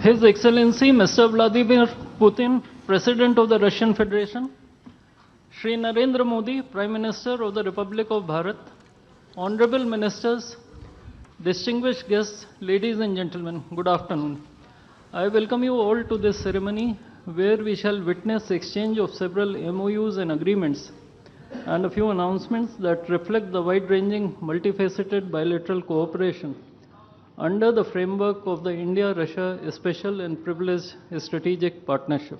His Excellency Mr. Vladimir Putin, President of the Russian Federation, Shri Narendra Modi, Prime Minister of the Republic of Bharat, Honorable Ministers, distinguished guests, ladies and gentlemen, good afternoon. I welcome you all to this ceremony where we shall witness exchange of several MOUs and agreements and a few announcements that reflect the wide-ranging, multifaceted bilateral cooperation under the framework of the India-Russia Special and Privileged Strategic Partnership.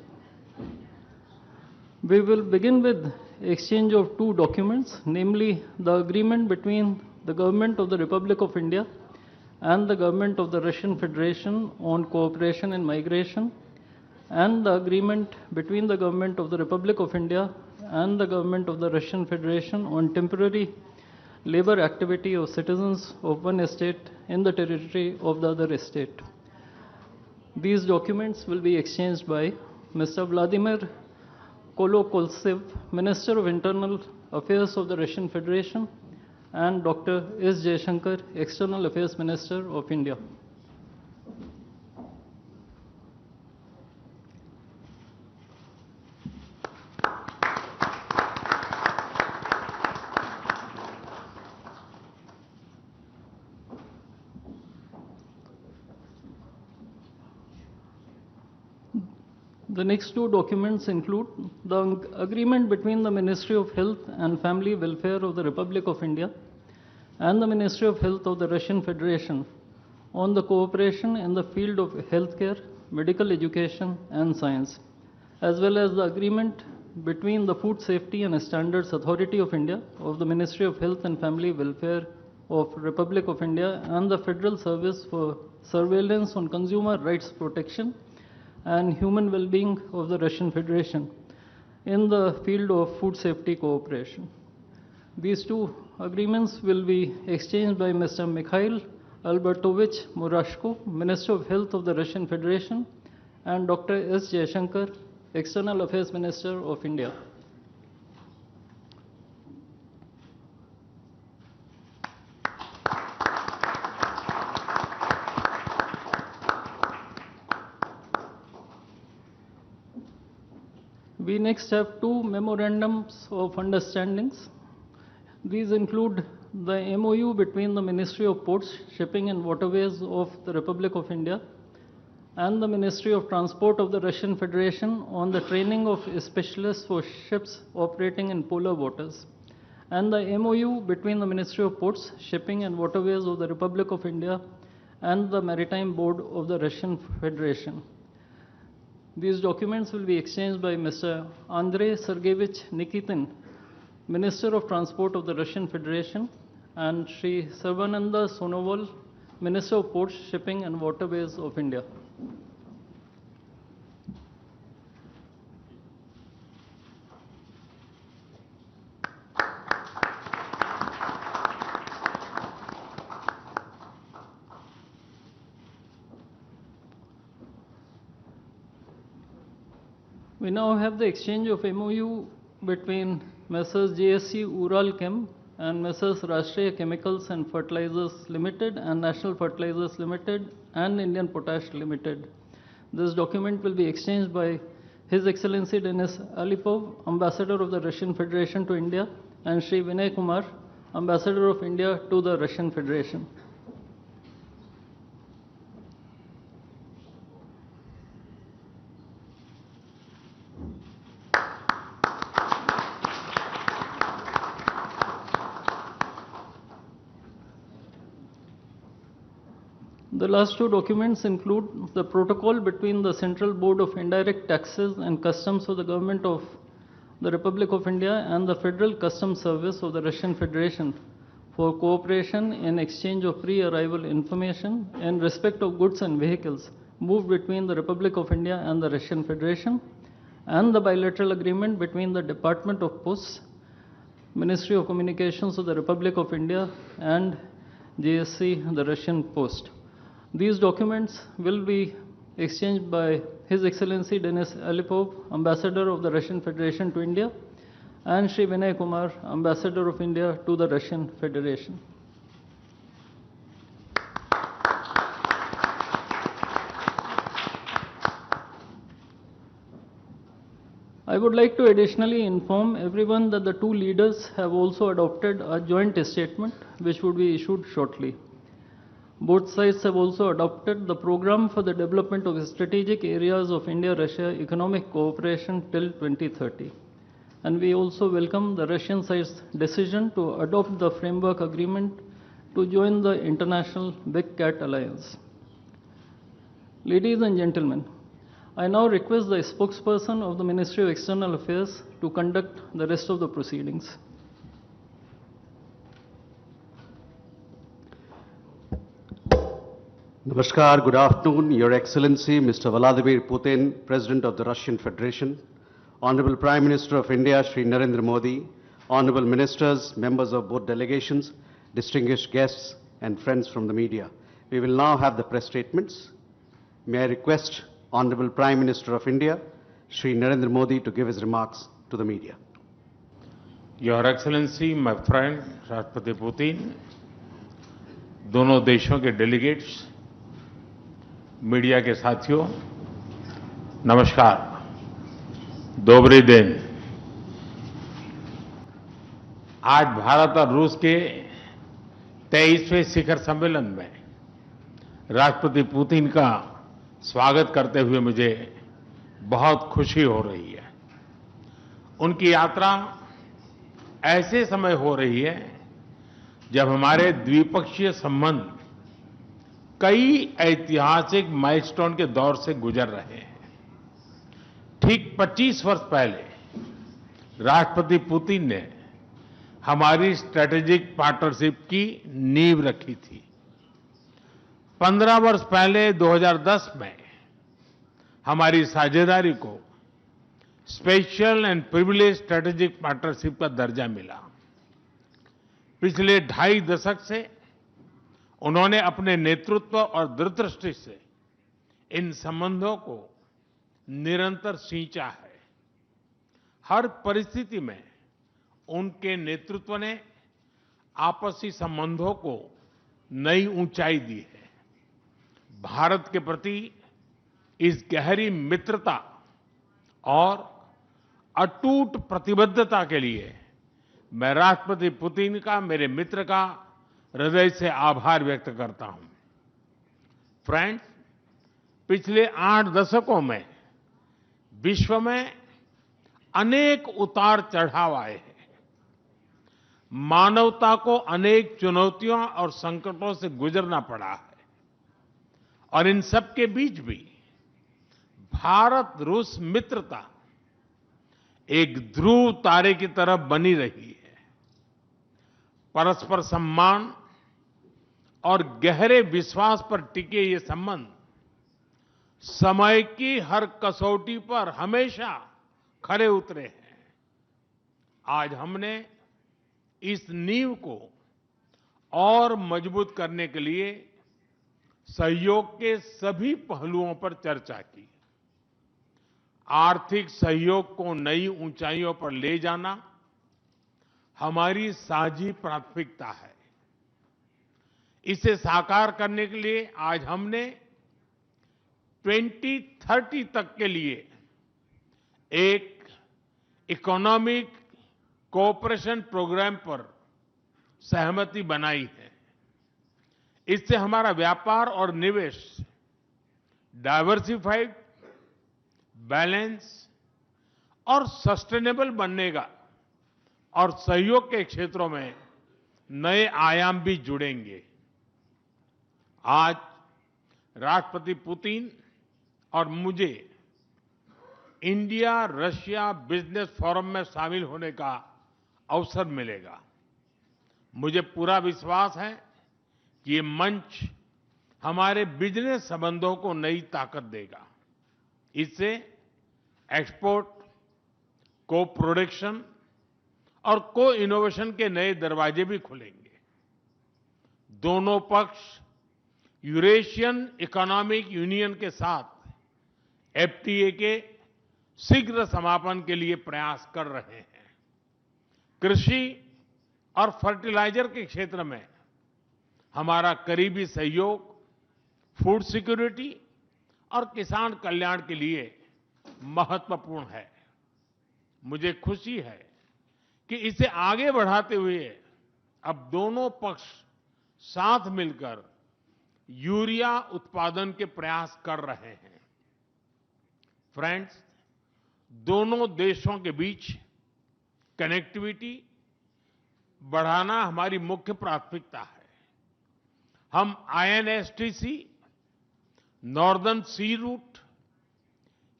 We will begin with exchange of two documents, namely the agreement between the Government of the Republic of India and the Government of the Russian Federation on cooperation in migration, and the agreement between the Government of the Republic of India and the Government of the Russian Federation on temporary labor activity of citizens of one state in the territory of the other state. These documents will be exchanged by Mr. Vladimir Kolokoltsev, Minister of Internal Affairs of the Russian Federation, and Dr. S. Jaishankar, External Affairs Minister of India. The next two documents include the agreement between the Ministry of Health and Family Welfare of the Republic of India and the Ministry of Health of the Russian Federation on the cooperation in the field of healthcare, medical education, and science, as well as the agreement between the Food Safety and Standards Authority of India of the Ministry of Health and Family Welfare of Republic of India and the Federal Service for Surveillance on Consumer Rights Protection and Human Well-being of the Russian Federation in the field of food safety cooperation. These two agreements will be exchanged by Mr. Mikhail Albertovich Murashko, Minister of Health of the Russian Federation, and Dr. S. Jaishankar, External Affairs Minister of India. We next have two memorandums of understandings. These include the MOU between the Ministry of Ports, Shipping and Waterways of the Republic of India and the Ministry of Transport of the Russian Federation on the training of specialists for ships operating in polar waters, and the MOU between the Ministry of Ports, Shipping and Waterways of the Republic of India and the Maritime Board of the Russian Federation. These documents will be exchanged by Mr. Andrei Sergeyevich Nikitin, Minister of Transport of the Russian Federation, and Sri Sarvananda Sonoval, Minister of Ports, Shipping and Waterways of India. We now have the exchange of MOU between Messrs. JSC Ural Chem and Messrs. Rashtriya Chemicals and Fertilizers Limited and National Fertilizers Limited and Indian Potash Limited. This document will be exchanged by His Excellency Denis Alipov, Ambassador of the Russian Federation to India, and Sri Vinay Kumar, Ambassador of India to the Russian Federation. The last two documents include the protocol between the Central Board of Indirect Taxes and Customs of the Government of the Republic of India and the Federal Customs Service of the Russian Federation for cooperation in exchange of pre-arrival information in respect of goods and vehicles moved between the Republic of India and the Russian Federation, and the bilateral agreement between the Department of Posts, Ministry of Communications of the Republic of India, and JSC, the Russian Post. These documents will be exchanged by His Excellency Denis Alipov, Ambassador of the Russian Federation to India, and Sri Vinay Kumar, Ambassador of India to the Russian Federation. I would like to additionally inform everyone that the two leaders have also adopted a joint statement which would be issued shortly. Both sides have also adopted the program for the development of strategic areas of India-Russia economic cooperation till 2030. And we also welcome the Russian side's decision to adopt the framework agreement to join the international Big Cat Alliance. Ladies and gentlemen, I now request the spokesperson of the Ministry of External Affairs to conduct the rest of the proceedings. Namaskar, good afternoon, Your Excellency, Mr. Vladimir Putin, President of the Russian Federation, Honorable Prime Minister of India, Shri Narendra Modi, Honorable Ministers, members of both delegations, distinguished guests, and friends from the media. We will now have the press statements. May I request Honorable Prime Minister of India, Shri Narendra Modi, to give his remarks to the media. Your Excellency, my friend, राष्ट्रपति Putin, दोनों देशों के delegates, media के साथियों, नमस्कार, दोबरी दिन। आज भारत और रूस के 23वें शिखर सम्मेलन में राष्ट्रपति पुतिन का स्वागत करते हुए मुझे बहुत खुशी हो रही है। उनकी यात्रा ऐसे समय हो रही है जब हमारे द्विपक्षीय संबंध कई ऐतिहासिक माइलस्टोन के दौर से गुजर रहे हैं। ठीक 25 वर्ष पहले राष्ट्रपति पुतिन ने हमारी स्ट्रेटेजिक पार्टनरशिप की नींव रखी थी। 15 वर्ष पहले 2010 में हमारी साझेदारी को special and privilege strategic partnership का दर्जा मिला। पिछले 2.5 दशक से उन्होंने अपने नेतृत्व और दूरदृष्टि से इन संबंधों को निरंतर सींचा है। हर परिस्थिति में उनके नेतृत्व ने आपसी संबंधों को नई ऊंचाई दी है। भारत के प्रति इस गहरी मित्रता और अटूट प्रतिबद्धता के लिए मैं राष्ट्रपति पुतिन का, मेरे मित्र का हृदय से आभार व्यक्त करता हूं। फ्रेंड्स, पिछले 8 दशकों में विश्व में अनेक उतार चढ़ाव आए हैं। मानवता को अनेक चुनौतियों और संकटों से गुजरना पड़ा है और इन सब के बीच भी भारत रूस मित्रता एक ध्रुव तारे की तरह बनी रही है। परस्पर सम्मान और गहरे विश्वास पर टिके ये संबंध समय की हर कसौटी पर हमेशा खरे उतरे हैं। आज हमने इस नींव को और मजबूत करने के लिए सहयोग के सभी पहलुओं पर चर्चा की। आर्थिक सहयोग को नई ऊंचाइयों पर ले जाना हमारी साझी प्राथमिकता है। इसे साकार करने के लिए आज हमने 2030 तक के लिए एक इकोनॉमिक कोऑपरेशन प्रोग्राम पर सहमति बनाई है। इससे हमारा व्यापार और निवेश डाइवर्सिफाइड, बैलेंस और सस्टेनेबल बनेगा और सहयोग के क्षेत्रों में नए आयाम भी जुड़ेंगे। आज राष्ट्रपति पुतिन और मुझे इंडिया रशिया बिजनेस फोरम में शामिल होने का अवसर मिलेगा। मुझे पूरा विश्वास है कि ये मंच हमारे बिजनेस संबंधों को नई ताकत देगा। इससे एक्सपोर्ट, को प्रोडक्शन और को इनोवेशन के नए दरवाजे भी खुलेंगे। दोनों पक्ष यूरेशियन इकोनॉमिक यूनियन के साथ एफटीए के शीघ्र समापन के लिए प्रयास कर रहे हैं। कृषि और फर्टिलाइजर के क्षेत्र में हमारा करीबी सहयोग फूड सिक्योरिटी और किसान कल्याण के लिए महत्वपूर्ण है। मुझे खुशी है कि इसे आगे बढ़ाते हुए अब दोनों पक्ष साथ मिलकर यूरिया उत्पादन के प्रयास कर रहे हैं। फ्रेंड्स, दोनों देशों के बीच कनेक्टिविटी बढ़ाना हमारी मुख्य प्राथमिकता है। हम आईएनएसटीसी, नॉर्दर्न सी रूट,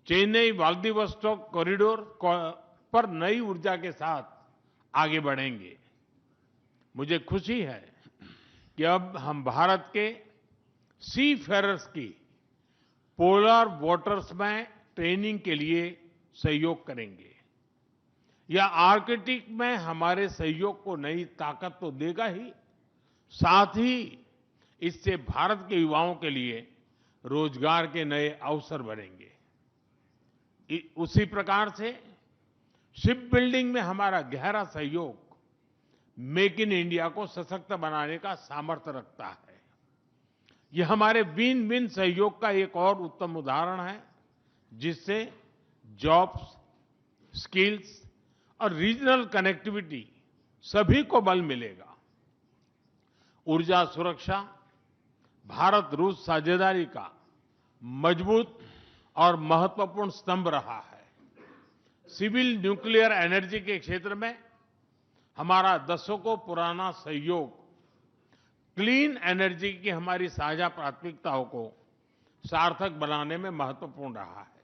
चेन्नई व्लादिवोस्टोक कॉरिडोर पर नई ऊर्जा के साथ आगे बढ़ेंगे। मुझे खुशी है कि अब हम भारत के सी फेरर्स की पोलर वाटर्स में ट्रेनिंग के लिए सहयोग करेंगे। यह आर्कटिक में हमारे सहयोग को नई ताकत तो देगा ही, साथ ही इससे भारत के युवाओं के लिए रोजगार के नए अवसर बनेंगे। उसी प्रकार से शिप बिल्डिंग में हमारा गहरा सहयोग मेक इन इंडिया को सशक्त बनाने का सामर्थ्य रखता है। यह हमारे विन विन सहयोग का एक और उत्तम उदाहरण है, जिससे जॉब्स, स्किल्स और रीजनल कनेक्टिविटी सभी को बल मिलेगा। ऊर्जा सुरक्षा भारत रूस साझेदारी का मजबूत और महत्वपूर्ण स्तंभ रहा है। सिविल न्यूक्लियर एनर्जी के क्षेत्र में हमारा दशकों पुराना सहयोग क्लीन एनर्जी की हमारी साझा प्राथमिकताओं को सार्थक बनाने में महत्वपूर्ण रहा है।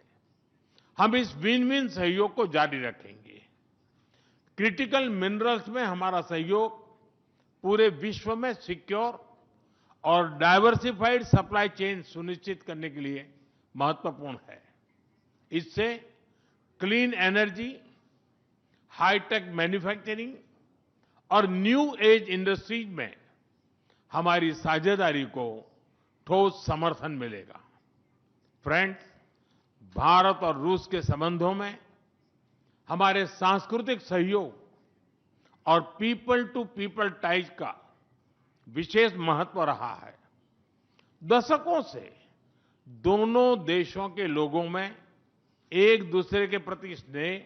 हम इस विन विन सहयोग को जारी रखेंगे। क्रिटिकल मिनरल्स में हमारा सहयोग पूरे विश्व में सिक्योर और डाइवर्सिफाइड सप्लाई चेन सुनिश्चित करने के लिए महत्वपूर्ण है। इससे क्लीन एनर्जी, हाईटेक मैन्युफैक्चरिंग और न्यू एज इंडस्ट्रीज में हमारी साझेदारी को ठोस समर्थन मिलेगा। फ्रेंड्स, भारत और रूस के संबंधों में हमारे सांस्कृतिक सहयोग और पीपल टू पीपल टाइज का विशेष महत्व रहा है। दशकों से दोनों देशों के लोगों में एक दूसरे के प्रति स्नेह,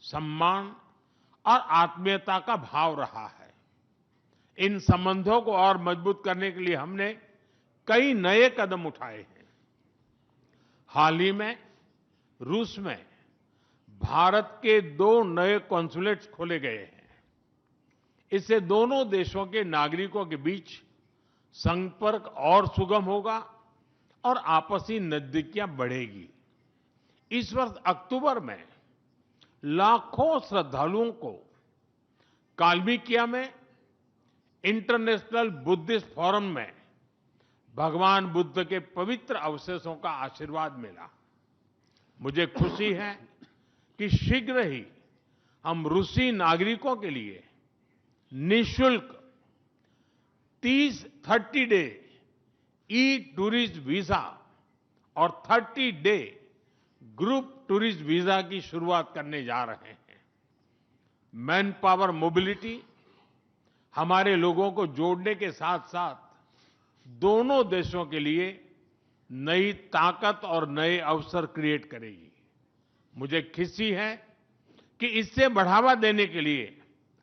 सम्मान और आत्मीयता का भाव रहा है। इन संबंधों को और मजबूत करने के लिए हमने कई नए कदम उठाए हैं। हाल ही में रूस में भारत के 2 नए कॉन्सुलेट्स खोले गए हैं। इससे दोनों देशों के नागरिकों के बीच संपर्क और सुगम होगा और आपसी नजदीकियां बढ़ेगी। इस वर्ष अक्टूबर में लाखों श्रद्धालुओं को काल्मिकिया में इंटरनेशनल बुद्धिस्ट फोरम में भगवान बुद्ध के पवित्र अवशेषों का आशीर्वाद मिला। मुझे खुशी है कि शीघ्र ही हम रूसी नागरिकों के लिए निःशुल्क 30 डे ई टूरिस्ट वीजा और 30 डे ग्रुप टूरिस्ट वीजा की शुरुआत करने जा रहे हैं। मैन पावर मोबिलिटी हमारे लोगों को जोड़ने के साथ साथ दोनों देशों के लिए नई ताकत और नए अवसर क्रिएट करेगी। मुझे खुशी है कि इससे बढ़ावा देने के लिए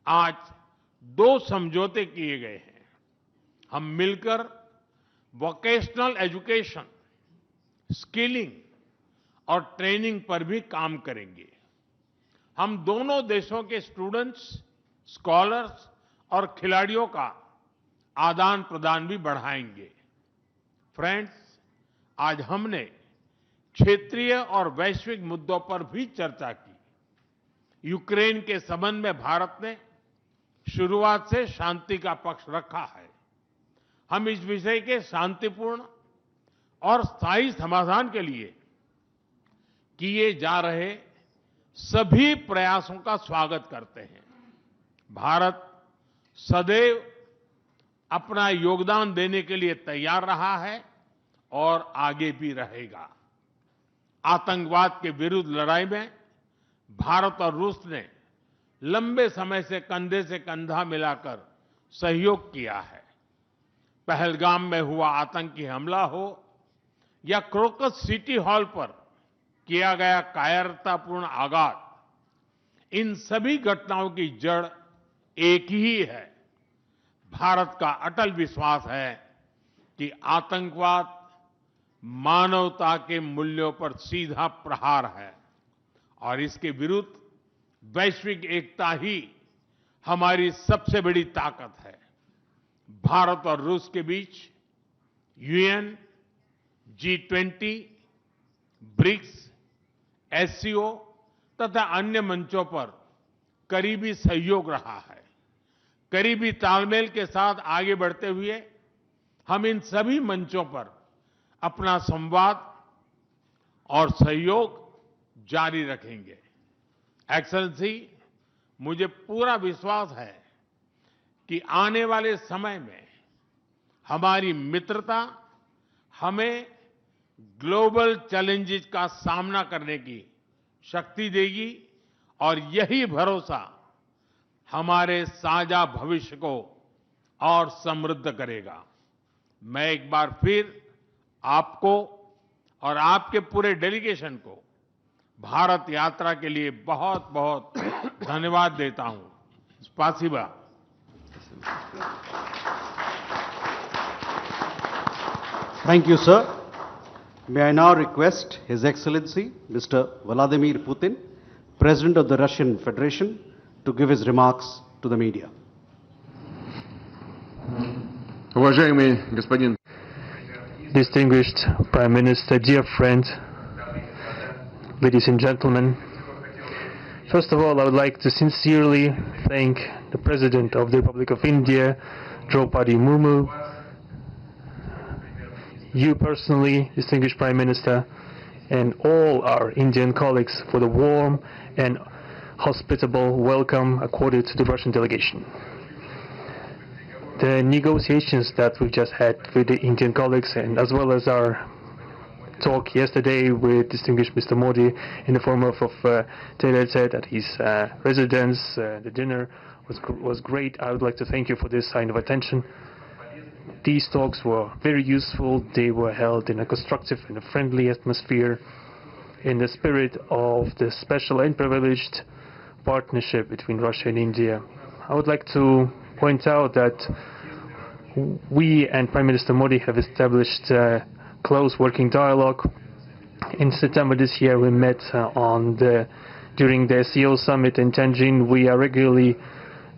आज 2 समझौते किए गए हैं। हम मिलकर वोकेशनल एजुकेशन, स्किलिंग और ट्रेनिंग पर भी काम करेंगे। हम दोनों देशों के स्टूडेंट्स, स्कॉलर्स और खिलाड़ियों का आदान प्रदान भी बढ़ाएंगे। फ्रेंड्स, आज हमने क्षेत्रीय और वैश्विक मुद्दों पर भी चर्चा की। यूक्रेन के संबंध में भारत ने शुरुआत से शांति का पक्ष रखा है। हम इस विषय के शांतिपूर्ण और स्थायी समाधान के लिए किए जा रहे सभी प्रयासों का स्वागत करते हैं। भारत सदैव अपना योगदान देने के लिए तैयार रहा है और आगे भी रहेगा। आतंकवाद के विरुद्ध लड़ाई में भारत और रूस ने लंबे समय से कंधे से कंधा मिलाकर सहयोग किया है। पहलगाम में हुआ आतंकी हमला हो या क्रोकस सिटी हॉल पर किया गया कायरतापूर्ण आघात, इन सभी घटनाओं की जड़ एक ही है। भारत का अटल विश्वास है कि आतंकवाद मानवता के मूल्यों पर सीधा प्रहार है और इसके विरुद्ध वैश्विक एकता ही हमारी सबसे बड़ी ताकत है। भारत और रूस के बीच यूएन, G20, ब्रिक्स, एससीओ तथा अन्य मंचों पर करीबी सहयोग रहा है। करीबी तालमेल के साथ आगे बढ़ते हुए हम इन सभी मंचों पर अपना संवाद और सहयोग जारी रखेंगे। एक्सेलेंसी, मुझे पूरा विश्वास है कि आने वाले समय में हमारी मित्रता हमें ग्लोबल चैलेंजेस का सामना करने की शक्ति देगी और यही भरोसा हमारे साझा भविष्य को और समृद्ध करेगा। मैं एक बार फिर आपको और आपके पूरे डेलीगेशन को भारत यात्रा के लिए बहुत बहुत धन्यवाद देता हूं। स्पासिबा। Thank you, sir. May I now request His Excellency, Mr. Vladimir Putin, President of the Russian Federation, to give his remarks to the media. Уважаемый господин, Distinguished Prime Minister, dear friends, ladies and gentlemen, first of all, I would like to sincerely thank the President of the Republic of India, Draupadi Murmu, you personally, distinguished Prime Minister, and all our Indian colleagues for the warm and hospitable welcome accorded to the Russian delegation. The negotiations that we've just had with the Indian colleagues, and as well as our talk yesterday with distinguished Mr. Modi in the form of Tele-Set at his residence, the dinner was great. I would like to thank you for this sign of attention. These talks were very useful. They were held in a constructive and a friendly atmosphere, in the spirit of the special and privileged partnership between Russia and India. I would like to point out that we and Prime Minister Modi have established a close working dialogue. In September this year, we met during the SEO summit in Tianjin. We are regularly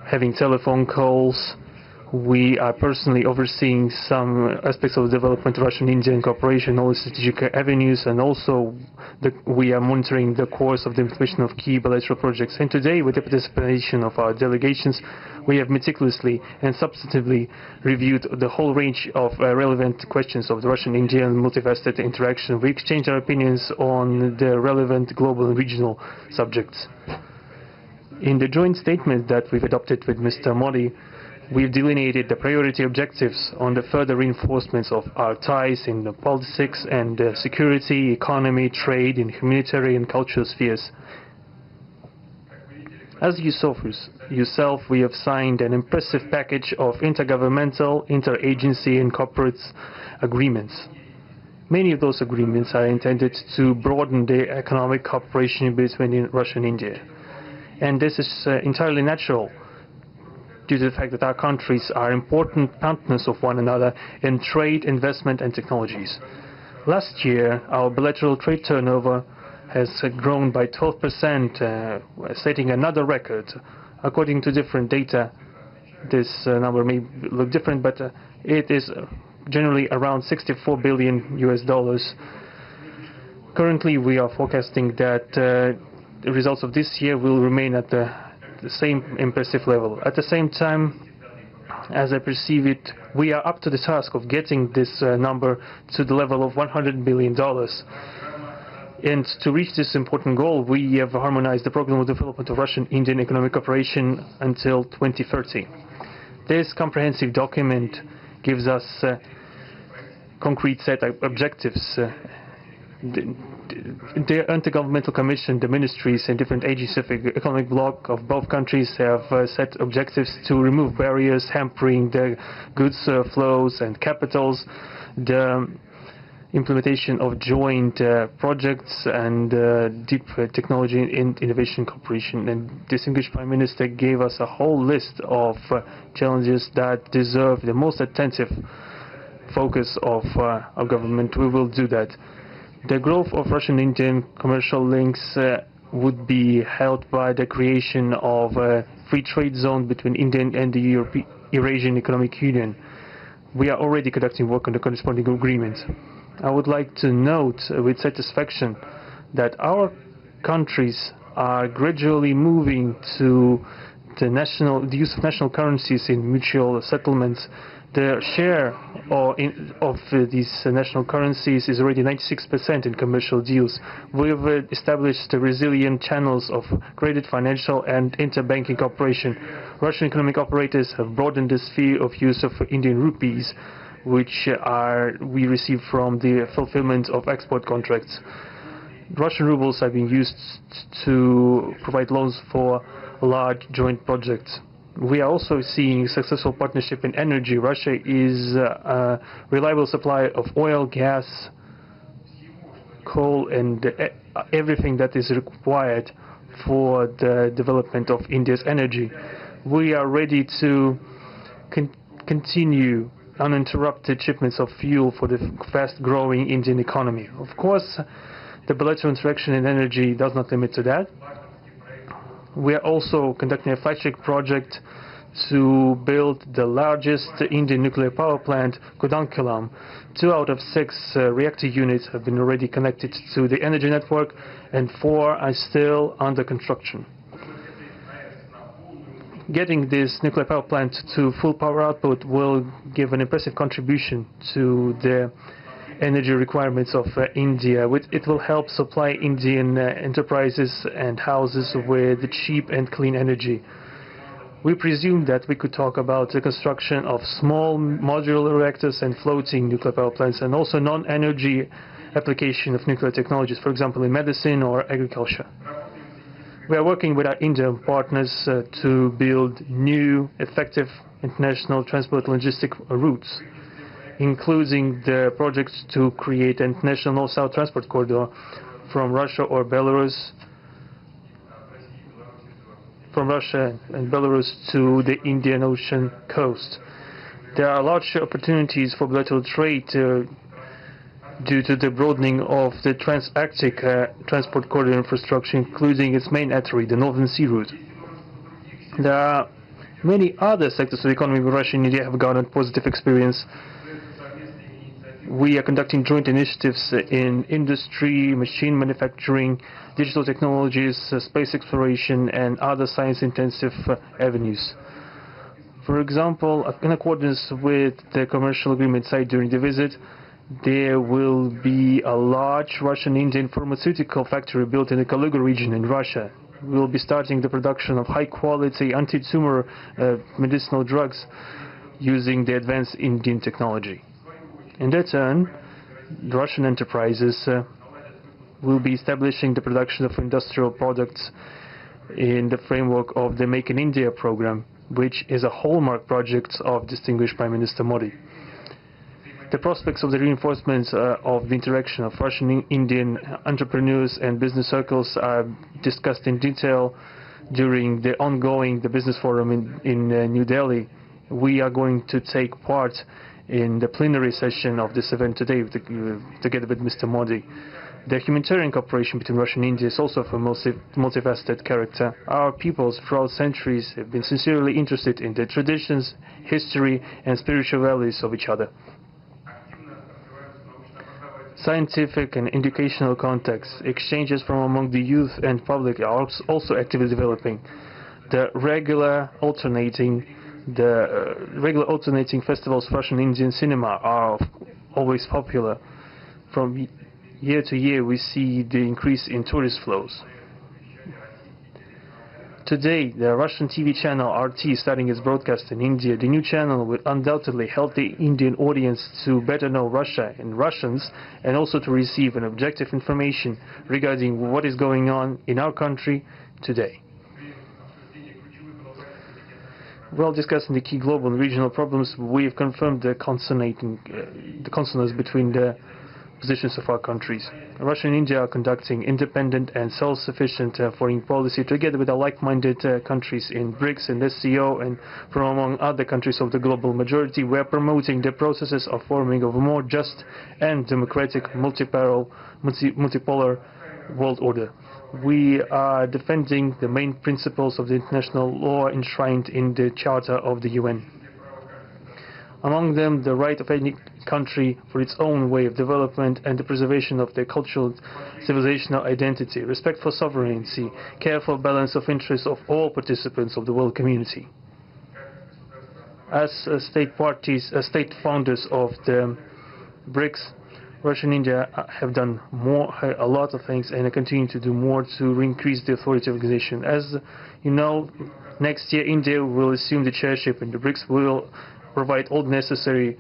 having telephone calls. We are personally overseeing some aspects of the development of Russian-Indian cooperation, all the strategic avenues, and also we are monitoring the course of the implementation of key bilateral projects. And today, with the participation of our delegations, we have meticulously and substantively reviewed the whole range of relevant questions of the Russian-Indian multifaceted interaction. We exchanged our opinions on the relevant global and regional subjects. In the joint statement that we've adopted with Mr. Modi, we've delineated the priority objectives on the further reinforcements of our ties in the politics and security, economy, trade, in humanitarian and cultural spheres. As you saw for yourself, we have signed an impressive package of intergovernmental, interagency and corporate agreements. Many of those agreements are intended to broaden the economic cooperation between Russia and India. And this is entirely natural, due to the fact that our countries are important partners of one another in trade, investment and technologies. Last year, our bilateral trade turnover has grown by 12%, setting another record. According to different data, this number may look different, but it is generally around $64 billion US. Currently, we are forecasting that the results of this year will remain at the same impressive level. At the same time, as I perceive it, we are up to the task of getting this number to the level of $100 billion. And to reach this important goal, we have harmonized the program of development of Russian-Indian economic cooperation until 2030. This comprehensive document gives us a concrete set of objectives. The Intergovernmental Commission, the ministries and different agencies of the economic bloc of both countries have set objectives to remove barriers hampering the goods flows and capitals. The implementation of joint projects and deep technology and innovation cooperation. And distinguished Prime Minister gave us a whole list of challenges that deserve the most attentive focus of our government. We will do that. The growth of Russian-Indian commercial links would be helped by the creation of a free trade zone between India and the Eurasian Economic Union. We are already conducting work on the corresponding agreement. I would like to note with satisfaction that our countries are gradually moving to the use of national currencies in mutual settlements. The share of these national currencies is already 96% in commercial deals. We have established resilient channels of credit, financial and interbanking cooperation. Russian economic operators have broadened the sphere of use of Indian rupees, which we receive from the fulfillment of export contracts. Russian rubles are being used to provide loans for large joint projects. We are also seeing successful partnership in energy. Russia is a reliable supplier of oil, gas, coal, and everything that is required for the development of India's energy. We are ready to continue uninterrupted shipments of fuel for the fast-growing Indian economy. Of course, the bilateral interaction in energy does not limit to that. We are also conducting a flagship project to build the largest Indian nuclear power plant, Kudankulam. 2 out of 6 reactor units have been already connected to the energy network, and 4 are still under construction. Getting this nuclear power plant to full power output will give an impressive contribution to the energy requirements of India. It will help supply Indian enterprises and houses with cheap and clean energy. We presume that we could talk about the construction of small modular reactors and floating nuclear power plants, and also non-energy application of nuclear technologies, for example in medicine or agriculture. We are working with our Indian partners to build new, effective international transport logistic routes, including the projects to create an international north-south transport corridor from Russia and Belarus to the Indian Ocean coast. There are large opportunities for bilateral trade due to the broadening of the trans-Arctic transport corridor infrastructure, including its main artery, the Northern Sea Route. There are many other sectors of the economy where Russia and India have garnered positive experience. We are conducting joint initiatives in industry, machine manufacturing, digital technologies, space exploration, and other science-intensive avenues. For example, in accordance with the commercial agreement signed during the visit, there will be a large Russian-Indian pharmaceutical factory built in the Kaluga region in Russia. We will be starting the production of high-quality anti-tumor medicinal drugs using the advanced Indian technology. In their turn, Russian enterprises will be establishing the production of industrial products in the framework of the Make in India program, which is a hallmark project of distinguished Prime Minister Modi. The prospects of the reinforcement of the interaction of Russian-Indian entrepreneurs and business circles are discussed in detail during the ongoing Business Forum in New Delhi. We are going to take part in the plenary session of this event today together with Mr. Modi. The humanitarian cooperation between Russia and India is also of a multifaceted character. Our peoples throughout centuries have been sincerely interested in the traditions, history and spiritual values of each other. Scientific and educational contacts, exchanges from among the youth and public are also actively developing. The regular alternating festivals of Russian Indian cinema are always popular. From year to year we see the increase in tourist flows. Today, the Russian TV channel RT starting its broadcast in India. The new channel will undoubtedly help the Indian audience to better know Russia and Russians, and also to receive an objective information regarding what is going on in our country today. While discussing the key global and regional problems, we have confirmed the consonance between the positions of our countries. Russia and India are conducting independent and self-sufficient foreign policy together with our like-minded countries in BRICS and SCO, and from among other countries of the global majority. We are promoting the processes of forming of a more just and democratic multipolar world order. We are defending the main principles of the international law enshrined in the Charter of the UN. Among them, the right of any country for its own way of development and the preservation of their cultural civilizational identity, respect for sovereignty, careful balance of interests of all participants of the world community. As state founders of the BRICS, Russia and India have done a lot of things and continue to do more to increase the authority of the organization. As you know, next year India will assume the chairship and the BRICS will provide all necessary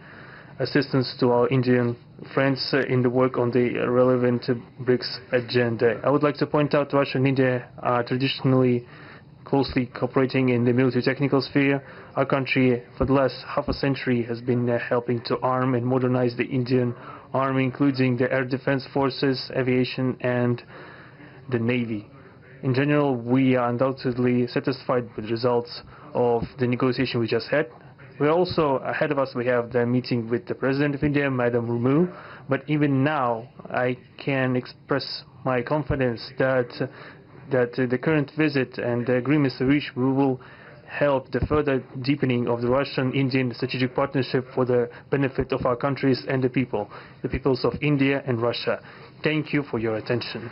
assistance to our Indian friends in the work on the relevant BRICS agenda. I would like to point out Russia and India are traditionally closely cooperating in the military technical sphere. Our country for the last half a century has been helping to arm and modernize the Indian Army, including the air defense forces, aviation and the Navy. In general, we are undoubtedly satisfied with the results of the negotiation we just had. We also, ahead of us, we have the meeting with the President of India, Madam Murmu. But even now, I can express my confidence that the current visit and the agreements reached will help the further deepening of the Russian-Indian strategic partnership for the benefit of our countries and the peoples of India and Russia. Thank you for your attention.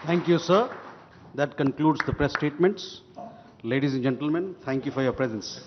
Thank you, sir. That concludes the press statements. Ladies and gentlemen, thank you for your presence.